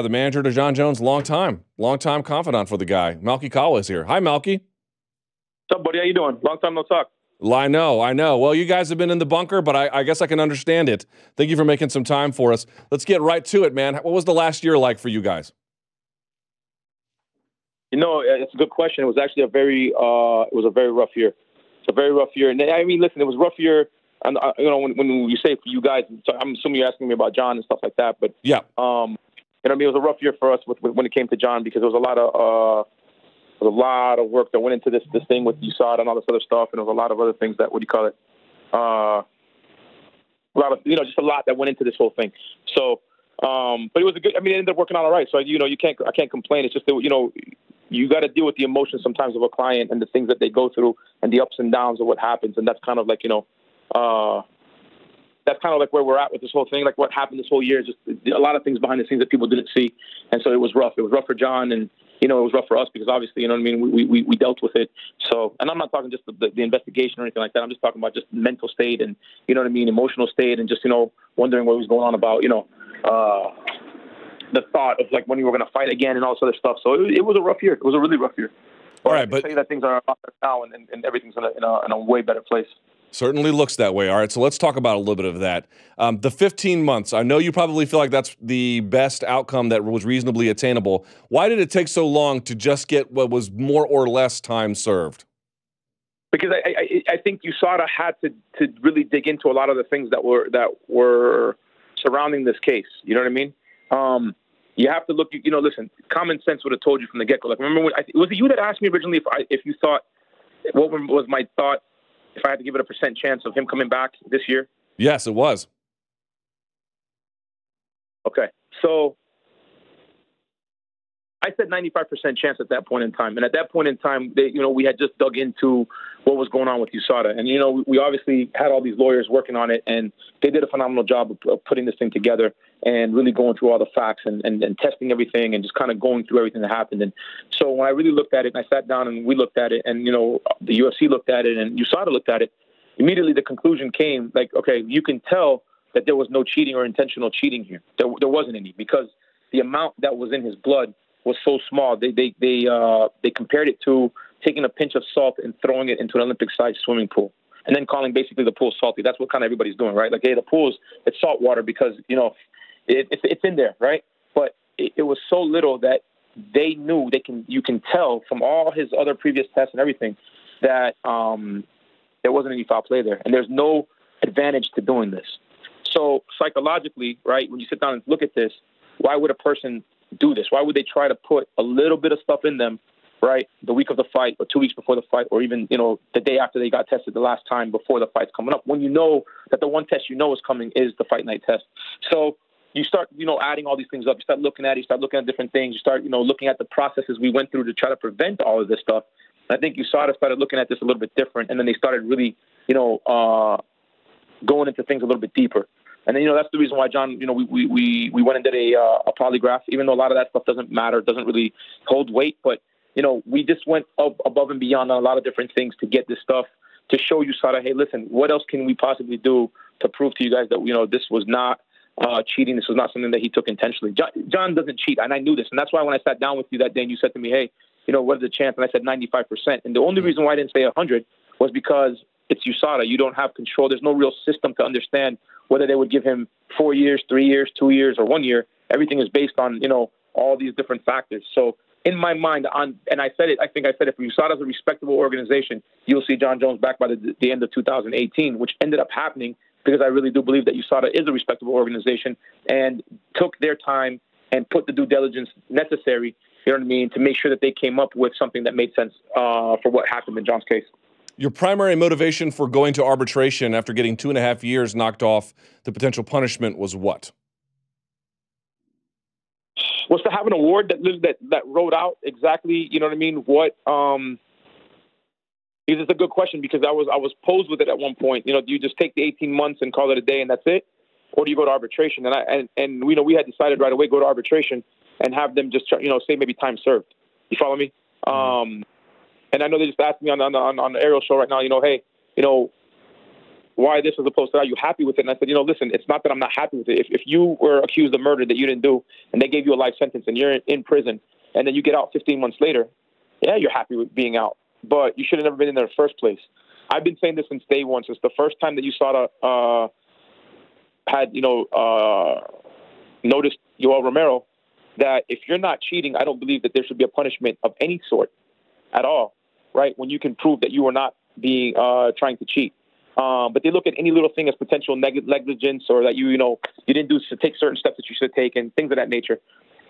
The manager to Jon Jones, long time confidant for the guy. Malki Kawa is here. Hi, Malki. What's up, buddy? How you doing? Long time no talk. Well, I know. Well, you guys have been in the bunker, but I guess I can understand it. Thank you for making some time for us. Let's get right to it, man. What was the last year like for you guys? You know, it's a good question. It was actually a very rough year. It's a very rough year. And I mean, listen, it was a rough year. And you know, when you say for you guys, so I'm assuming you're asking me about Jon and stuff like that. But yeah, you know, I mean, it was a rough year for us when it came to Jon, because there was a lot of work that went into this thing with USADA and all this other stuff, and there was a lot of other things that, a just a lot that went into this whole thing. So, but it was it ended up working out all right. So, you know, I can't complain. It's just that, you know, you got to deal with the emotions sometimes of a client and the things that they go through and the ups and downs of what happens. And that's kind of like, you know, that's kind of like where we're at with this whole thing. Like what happened this whole year is just a lot of things behind the scenes that people didn't see. And so it was rough. It was rough for Jon, and, you know, it was rough for us because obviously, you know what I mean, we dealt with it. So, and I'm not talking just the investigation or anything like that. I'm just talking about just mental state and, you know what I mean, emotional state, and just, you know, wondering what was going on about, you know, the thought of like when we were going to fight again and all this other stuff. So it was a rough year. It was a really rough year. All right, but I can say that things are a lot better now, and everything's in a way better place. Certainly looks that way. All right, so let's talk about a little bit of that. The 15 months, I know you probably feel like that's the best outcome that was reasonably attainable. Why did it take so long to just get what was more or less time served? Because I think USADA had to really dig into a lot of the things that were surrounding this case. You know what I mean? You have to look, you know, listen, common sense would have told you from the get-go. Like, remember, was it you that asked me originally if you thought, what was my thought, if I had to give it a % chance of him coming back this year? Yes, it was. Okay. So I said 95% chance at that point in time. And at that point in time, you know, we had just dug into what was going on with USADA. And, you know, we obviously had all these lawyers working on it, and they did a phenomenal job of putting this thing together and really going through all the facts and testing everything and just kind of going through everything that happened. And so when I really looked at it, and I sat down and we looked at it, and, you know, the UFC looked at it and USADA looked at it, immediately the conclusion came, like, okay, you can tell that there was no cheating or intentional cheating here. There wasn't any, because the amount that was in his blood was so small. They compared it to taking a pinch of salt and throwing it into an Olympic-sized swimming pool, and then calling basically the pool salty. That's what kind of everybody's doing, right? Like, hey, the pool's, it's salt water because, you know, it's in there, right? But it was so little that they knew you can tell from all his other previous tests and everything that there wasn't any foul play there, and there's no advantage to doing this. So psychologically, right, when you sit down and look at this, why would a person do this? Why would they try to put a little bit of stuff in them, right, the week of the fight or 2 weeks before the fight, or even, you know, the day after they got tested the last time before the fight's coming up, when you know that the one test you know is coming is the fight night test? So you start, you know, adding all these things up. You start looking at different things. You start, you know, looking at the processes we went through to try to prevent all of this stuff. And I think USADA started looking at this a little bit different, and then they started really, you know, going into things a little bit deeper. And then, you know, that's the reason why, Jon, you know, we went and did a polygraph, even though a lot of that stuff doesn't matter, doesn't really hold weight. But, you know, we just went above and beyond on a lot of different things to get this stuff, to show USADA, hey, listen, what else can we possibly do to prove to you guys that, you know, this was not cheating. This was not something that he took intentionally. Jon doesn't cheat, and I knew this. And that's why when I sat down with you that day and you said to me, hey, you know, what is the chance? And I said 95%. And the only reason why I didn't say 100 was because it's USADA. You don't have control. There's no real system to understand whether they would give him 4 years, 3 years, 2 years, or 1 year. Everything is based on, you know, all these different factors. So in my mind, and I said it, I think I said it, if USADA is a respectable organization, you'll see Jon Jones back by the end of 2018, which ended up happening because I really do believe that USADA is a respectable organization and took their time and put the due diligence necessary, you know what I mean, to make sure that they came up with something that made sense for what happened in Jon's case. Your primary motivation for going to arbitration after getting 2.5 years knocked off the potential punishment was what? Was to have an award that wrote out exactly, you know what I mean, what it's a good question, because I was posed with it at one point. You know, do you just take the 18 months and call it a day and that's it? Or do you go to arbitration? And you know, we had decided right away, go to arbitration and have them just, you know, say maybe time served. You follow me? And I know they just asked me on the Ariel show right now, you know, hey, you know, why this as opposed to that? Are you happy with it? And I said, listen, it's not that I'm not happy with it. If you were accused of murder that you didn't do, and they gave you a life sentence, and you're in prison, and then you get out 15 months later, yeah, you're happy with being out. But you should have never been in there in the first place. I've been saying this since day one, since the first time that USADA had, noticed Yoel Romero, that if you're not cheating, I don't believe that there should be a punishment of any sort at all, right? When you can prove that you are not being trying to cheat. But they look at any little thing as potential negligence, or that you didn't take certain steps that you should take, and things of that nature.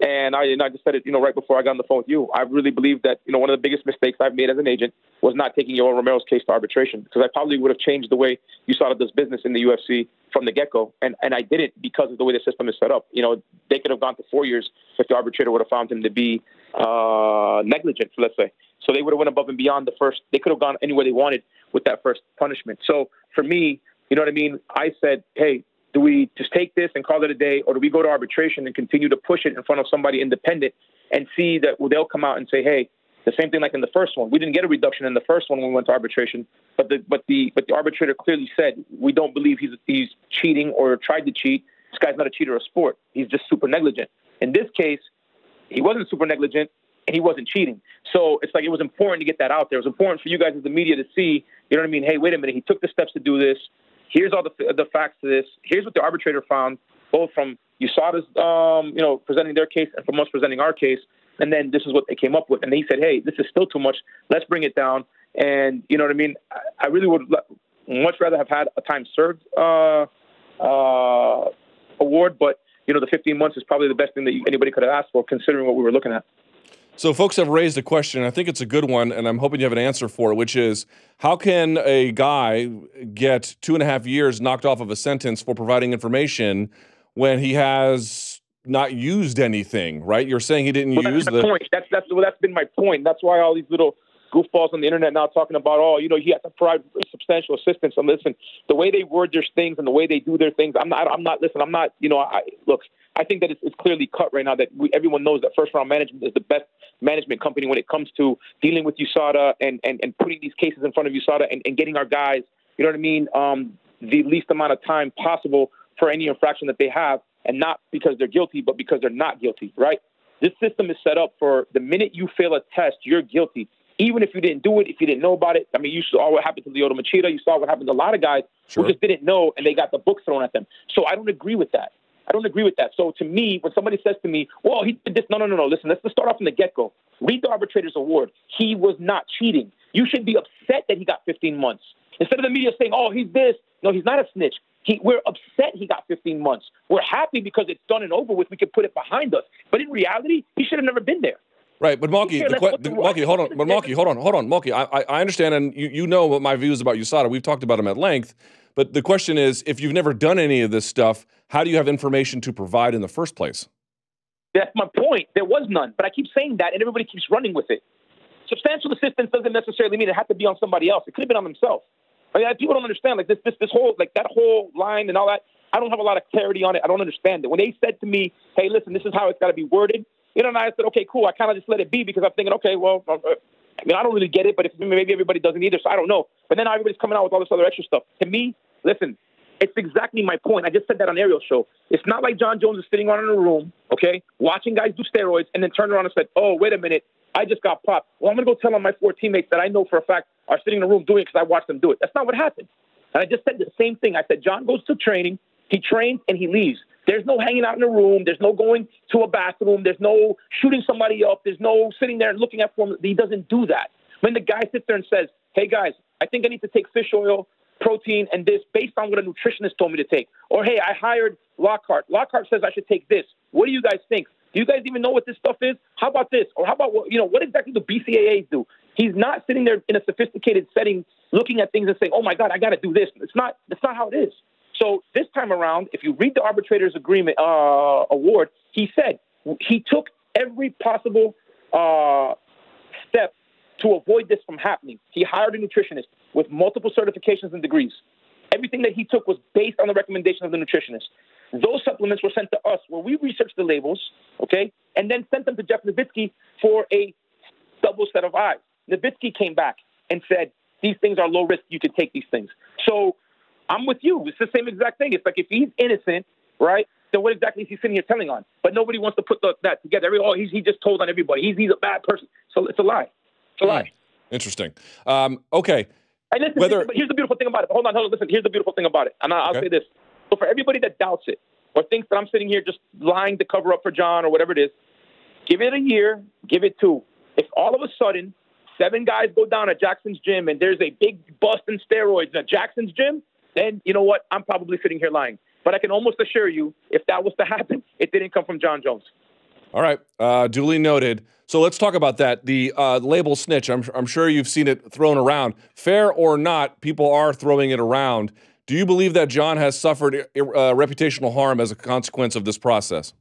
And I just said it, right before I got on the phone with you. I really believe that, one of the biggest mistakes I've made as an agent was not taking Yoel Romero's case to arbitration, because I probably would have changed the way USADA does business in the UFC from the get-go. And I didn't, because of the way the system is set up. They could have gone to 4 years if the arbitrator would have found him to be negligent, let's say. So they would have went above and beyond the first. They could have gone anywhere they wanted with that first punishment. So for me, you know what I mean? I said, hey, do we just take this and call it a day, or do we go to arbitration and continue to push it in front of somebody independent and see that they'll come out and say, hey, the same thing like in the first one. We didn't get a reduction in the first one when we went to arbitration, but the arbitrator clearly said, we don't believe he's cheating or tried to cheat. This guy's not a cheater of sport. He's just super negligent. In this case, he wasn't super negligent and he wasn't cheating. So it's like, it was important to get that out there. It was important for you guys as the media to see, you know what I mean? Hey, wait a minute. He took the steps to do this. Here's all the facts to this. Here's what the arbitrator found, both from USADA's, presenting their case and from us presenting our case. And then this is what they came up with. And he said, hey, this is still too much. Let's bring it down. And you know what I mean? I really would much rather have had a time served award. But, the 15 months is probably the best thing that anybody could have asked for, considering what we were looking at. So folks have raised a question. I think it's a good one, and I'm hoping you have an answer for it, which is, how can a guy get 2.5 years knocked off of a sentence for providing information when he has not used anything, right? You're saying he didn't use the point. That's been my point. That's why all these little goofballs on the internet now talking about, he had to provide substantial assistance. And listen, the way they word their things and the way they do their things, look, I think that it's clearly cut right now that everyone knows that First Round Management is the best management company when it comes to dealing with USADA and putting these cases in front of USADA and getting our guys, you know what I mean, the least amount of time possible for any infraction that they have, and not because they're guilty, but because they're not guilty, right? This system is set up for the minute you fail a test, you're guilty. Even if you didn't do it, if you didn't know about it. I mean, you saw what happened to Lyoto Machida. You saw what happened to a lot of guys who just didn't know, and they got the book thrown at them. So I don't agree with that. So to me, when somebody says to me, well, he did this, no. Listen, let's start off from the get-go. Read the arbitrator's award. He was not cheating. You should be upset that he got 15 months. Instead of the media saying, oh, he's this. No, he's not a snitch. We're upset he got 15 months. We're happy because it's done and over with. We can put it behind us. But in reality, he should have never been there. Right, but Malki, hold on. Malki, I understand, and you know what my views about USADA. We've talked about them at length. But the question is, if you've never done any of this stuff, how do you have information to provide in the first place? That's my point. There was none. But I keep saying that, and everybody keeps running with it. Substantial assistance doesn't necessarily mean it had to be on somebody else. It could have been on themselves. I mean, people don't understand, like, this whole, like, that whole line and all that. I don't have a lot of clarity on it. I don't understand it. When they said to me, hey, listen, this is how it's got to be worded, and I said, okay, cool. I kind of just let it be because I'm thinking, okay, well, I mean, I don't really get it, but maybe everybody doesn't either, so I don't know. But then everybody's coming out with all this other extra stuff. To me, listen, it's exactly my point. I just said that on Ariel's show. It's not like Jon Jones is sitting around in a room, okay, watching guys do steroids, and then turned around and said, oh, wait a minute, I just got popped. Well, I'm going to go tell on my 4 teammates that I know for a fact are sitting in a room doing it because I watched them do it. That's not what happened. And I just said the same thing. I said, Jon goes to training, he trains, and he leaves. There's no hanging out in a room. There's no going to a bathroom. There's no shooting somebody up. There's no sitting there and looking at form. He doesn't do that. When the guy sits there and says, hey, guys, I think I need to take fish oil, protein, and this based on what a nutritionist told me to take. Or, hey, I hired Lockhart. Lockhart says I should take this. What do you guys think? Do you guys even know what this stuff is? How about this? Or how about, what exactly do BCAAs do? He's not sitting there in a sophisticated setting looking at things and saying, oh, my God, I got to do this. That's not how it is. So this time around, if you read the arbitrator's agreement award, he said he took every possible step to avoid this from happening. He hired a nutritionist with multiple certifications and degrees. Everything that he took was based on the recommendation of the nutritionist. Those supplements were sent to us where we researched the labels, okay, and then sent them to Jeff Nowitzki for a double set of eyes. Nowitzki came back and said, these things are low risk. You could take these things. So I'm with you. It's the same exact thing. It's like if he's innocent, right, then what exactly is he sitting here telling on? But nobody wants to put that together. He just told on everybody. He's a bad person. So it's a lie. It's a lie. Interesting. Okay. And listen, but here's the beautiful thing about it. Hold on. Listen, here's the beautiful thing about it. And I'll say this. So for everybody that doubts it or thinks that I'm sitting here just lying to cover up for Jon or whatever it is, give it a year, give it 2. If all of a sudden 7 guys go down at Jackson's gym and there's a big bust in steroids at Jackson's gym, then you know what? I'm probably sitting here lying. But I can almost assure you, if that was to happen, it didn't come from Jon Jones. All right. Duly noted. So let's talk about that. The label snitch, I'm sure you've seen it thrown around. Fair or not, people are throwing it around. Do you believe that Jon has suffered reputational harm as a consequence of this process?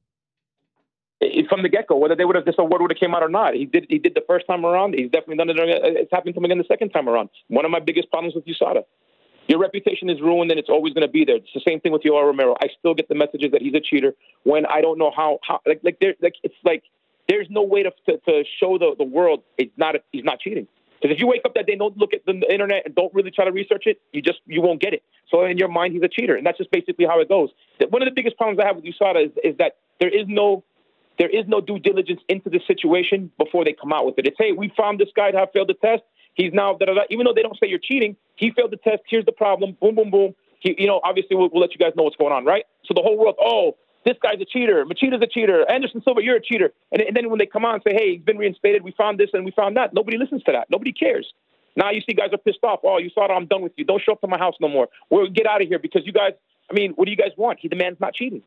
From the get-go, whether this award would have came out or not, he did the first time around. He's definitely done it. It's happened to him again the second time around. One of my biggest problems with USADA. Your reputation is ruined, and it's always going to be there. It's the same thing with Yoel Romero. I still get the messages that he's a cheater when I don't know how there's no way to show the world he's not cheating. Because if you wake up that day and don't look at the internet and don't really try to research it, you won't get it. So in your mind, he's a cheater, and that's just basically how it goes. One of the biggest problems I have with USADA is that there is no due diligence into the situation before they come out with it. It's, hey, we found this guy to have failed the test. He's now, even though they don't say you're cheating, he failed the test. Here's the problem. Boom, boom, boom. Obviously, we'll let you guys know what's going on, right? So the whole world, this guy's a cheater. Machida's a cheater. Anderson Silva, you're a cheater. And then when they come on and say, hey, he's been reinstated, we found this and we found that, nobody listens to that. Nobody cares. Now you see guys are pissed off. Oh, USADA, I'm done with you. Don't show up to my house no more. We'll get out of here because you guys, what do you guys want? The man's not cheating.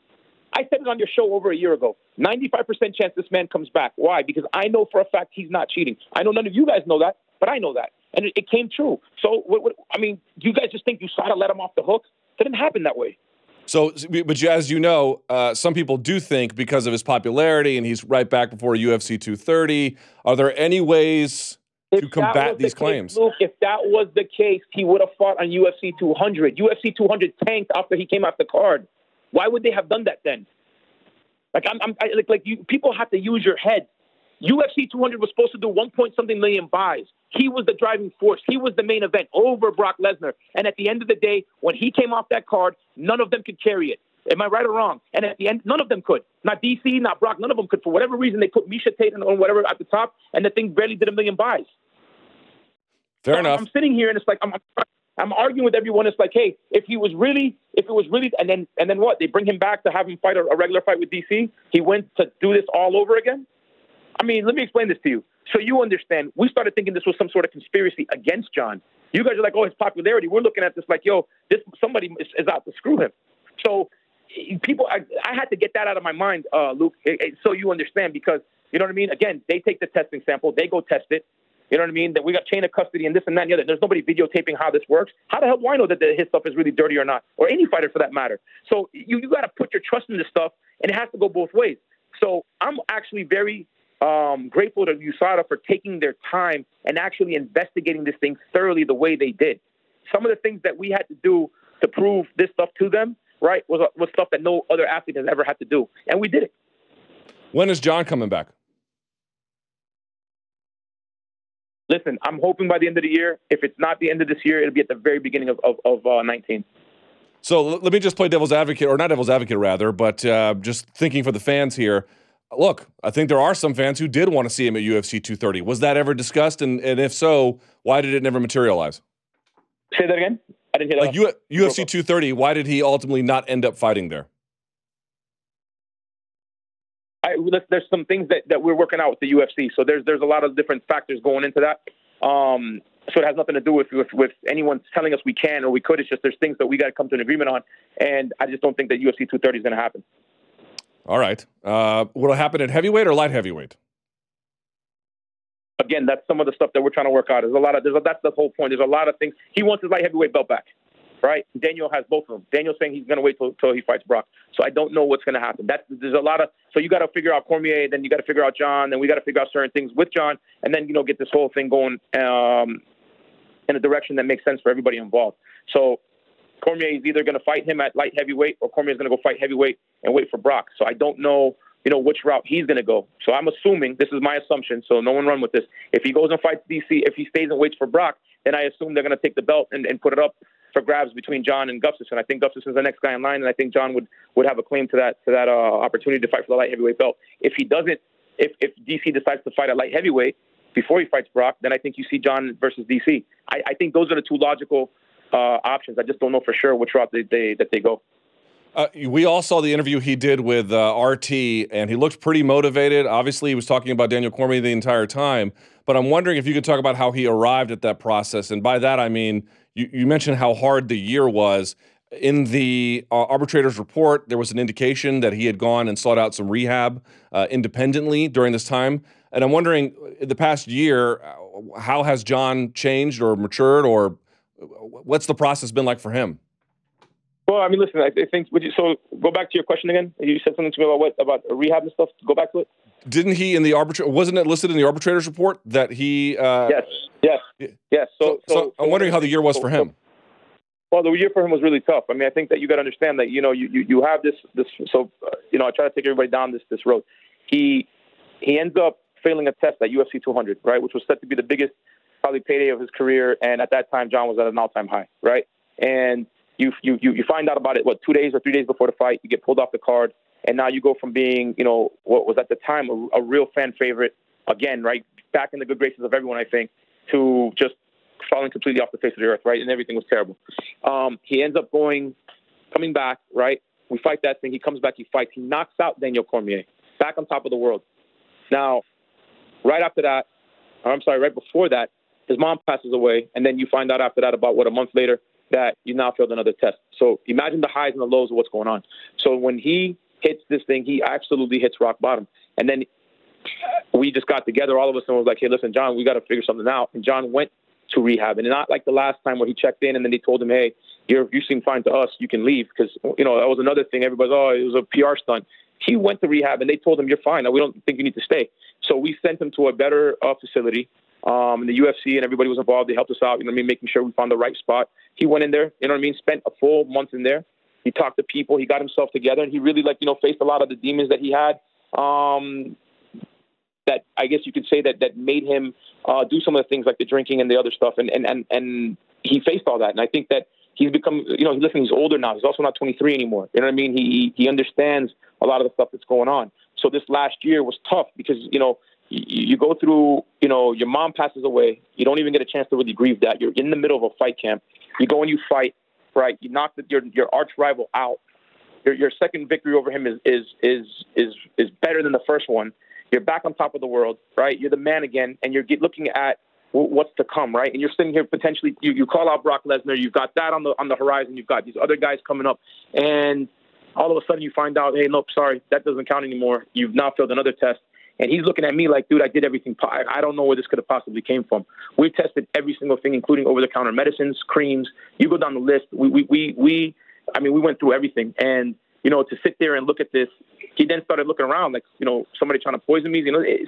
I said it on your show over a year ago. 95% chance this man comes back. Why? Because I know for a fact he's not cheating. I know none of you guys know that, but I know that. And it came true. So, do you guys just think USADA let him off the hook? It didn't happen that way. So, but as you know, some people do think because of his popularity and he's right back before UFC 230, are there any ways to combat these claims? Luke, if that was the case, he would have fought on UFC 200. UFC 200 tanked after he came off the card. Why would they have done that then? People have to use your head. UFC 200 was supposed to do 1-point-something million buys. He was the driving force. He was the main event over Brock Lesnar. And at the end of the day, when he came off that card, none of them could carry it. Am I right or wrong? And at the end, none of them could. Not DC, not Brock, none of them could. For whatever reason, they put Misha Tate or whatever at the top, and the thing barely did 1 million buys. Fair enough. I'm sitting here, and it's like I'm arguing with everyone. It's like, hey, if it was really, and then what? They bring him back to have him fight a regular fight with DC. He went to do this all over again. Let me explain this to you so you understand. We started thinking this was some sort of conspiracy against Jon. You guys are like, his popularity. We're looking at this like, somebody is out to screw him. So people, I had to get that out of my mind, Luke, so you understand, because you know what I mean. Again, they take the testing sample, they go test it. You know what I mean? That we got chain of custody and this and that and the other. There's nobody videotaping how this works. How the hell do I know that his stuff is really dirty or not? Or any fighter for that matter. So you got to put your trust in this stuff, and it has to go both ways. So I'm actually very grateful to USADA for taking their time and actually investigating this thing thoroughly the way they did. Some of the things that we had to do to prove this stuff to them, right, was stuff that no other athlete has ever had to do. And we did it. When is Jon coming back? Listen, I'm hoping by the end of the year. If it's not the end of this year, it'll be at the very beginning of 19. So let me just play devil's advocate, or not devil's advocate rather, but just thinking for the fans here. Look, I think there are some fans who did want to see him at UFC 230. Was that ever discussed? And if so, why did it never materialize? Say that again? I didn't hear that. UFC 230, why did he ultimately not end up fighting there? There's some things that we're working out with the UFC. So there's a lot of different factors going into that. So it has nothing to do with anyone telling us we can or we could. It's just there's things that we got to come to an agreement on. And I just don't think that UFC 230 is going to happen. All right. Will it happen at heavyweight or light heavyweight? Again, that's some of the stuff that we're trying to work out. That's the whole point. There's a lot of things. He wants his light heavyweight belt back, right? Daniel has both of them. Daniel's saying he's going to wait till he fights Brock. So I don't know what's going to happen. There's a lot of. So you got to figure out Cormier, then you got to figure out Jon, then we got to figure out certain things with Jon, and then get this whole thing going in a direction that makes sense for everybody involved. So Cormier is either going to fight him at light heavyweight, or Cormier is going to go fight heavyweight and wait for Brock. So I don't know, which route he's going to go. So I'm assuming, this is my assumption, so no one run with this. If he goes and fights DC, if he stays and waits for Brock, then I assume they're going to take the belt and put it up for grabs between Jon and Gustafsson. I think Gustafsson's the next guy in line, and I think Jon would have a claim to that opportunity to fight for the light heavyweight belt. If he doesn't, if DC decides to fight at light heavyweight before he fights Brock, then I think you see Jon versus DC. I think those are the two logical options. I just don't know for sure which route they go. We all saw the interview he did with RT, and he looked pretty motivated. Obviously, he was talking about Daniel Cormier the entire time, but I'm wondering if you could talk about how he arrived at that process. And by that, I mean, you mentioned how hard the year was. In the arbitrator's report, there was an indication that he had gone and sought out some rehab independently during this time. And I'm wondering, in the past year, how has Jon changed or matured, or what's the process been like for him? Well, I mean, listen, I think, so go back to your question again. You said something to me about rehab and stuff. Go back to it. Didn't he in the wasn't it listed in the arbitrator's report that he? Yes. So I'm wondering how the year was for him. Well, the year for him was really tough. I mean, I think that you got to understand that, you have this. So, I try to take everybody down this road. He ends up failing a test at UFC 200, right, which was set to be the biggest probably payday of his career. And at that time, Jon was at an all-time high, right? And you find out about it, 2 days or 3 days before the fight, you get pulled off the card. And now you go from being, what was at the time a real fan favorite, again, right, back in the good graces of everyone, I think, to just falling completely off the face of the earth, right, and everything was terrible. He ends up coming back, right, we fight that thing, he comes back, he fights, he knocks out Daniel Cormier, back on top of the world. Now, right before that, his mom passes away, and then you find out after that about, a month later, that you now failed another test. So imagine the highs and the lows of what's going on. So when he hits this thing, he absolutely hits rock bottom. And then we just got together, all of us, and was like, hey, listen, Jon, we got to figure something out. And Jon went to rehab. And not like the last time where he checked in and then they told him, hey, you seem fine to us, you can leave. Because, that was another thing. Everybody's, it was a PR stunt. He went to rehab and they told him, you're fine. We don't think you need to stay. So we sent him to a better facility. And the UFC and everybody was involved. They helped us out, making sure we found the right spot. He went in there, spent a full month in there. He talked to people. He got himself together, and he really, faced a lot of the demons that he had. That I guess you could say that made him do some of the things like the drinking and the other stuff. And he faced all that. And I think that he's become, he's older now. He's also not 23 anymore. You know what I mean? He understands a lot of the stuff that's going on. So this last year was tough because, you go through, your mom passes away. You don't even get a chance to really grieve that. You're in the middle of a fight camp. You go and you fight, right? You knock your arch rival out. Your second victory over him is better than the first one. You're back on top of the world, right? You're the man again, and you're looking at what's to come, right? And you're sitting here potentially. You call out Brock Lesnar. You've got that on the horizon. You've got these other guys coming up, and all of a sudden you find out, hey, nope, sorry, that doesn't count anymore. You've now failed another test. And he's looking at me like, dude, I did everything. I don't know where this could have possibly came from. We've tested every single thing, including over-the-counter medicines, creams. You go down the list. We went through everything. And, to sit there and look at this, he then started looking around like, somebody trying to poison me.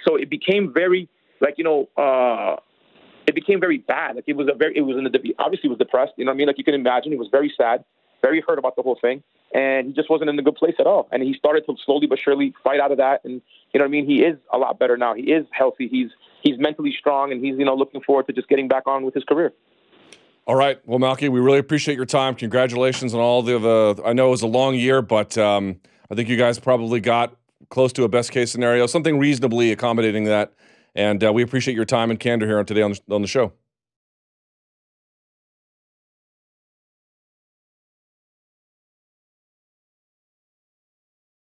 So it became very, it became very bad. Like obviously he was depressed. You know what I mean? Like you can imagine, he was very sad, very hurt about the whole thing. And he just wasn't in a good place at all. And he started to slowly but surely fight out of that. And, you know what I mean? He is a lot better now. He is healthy. He's mentally strong, and he's, looking forward to just getting back on with his career. All right. Well, Malki, we really appreciate your time. Congratulations on all the I know it was a long year, but I think you guys probably got close to a best-case scenario, something reasonably accommodating that. And we appreciate your time and candor here today on the show.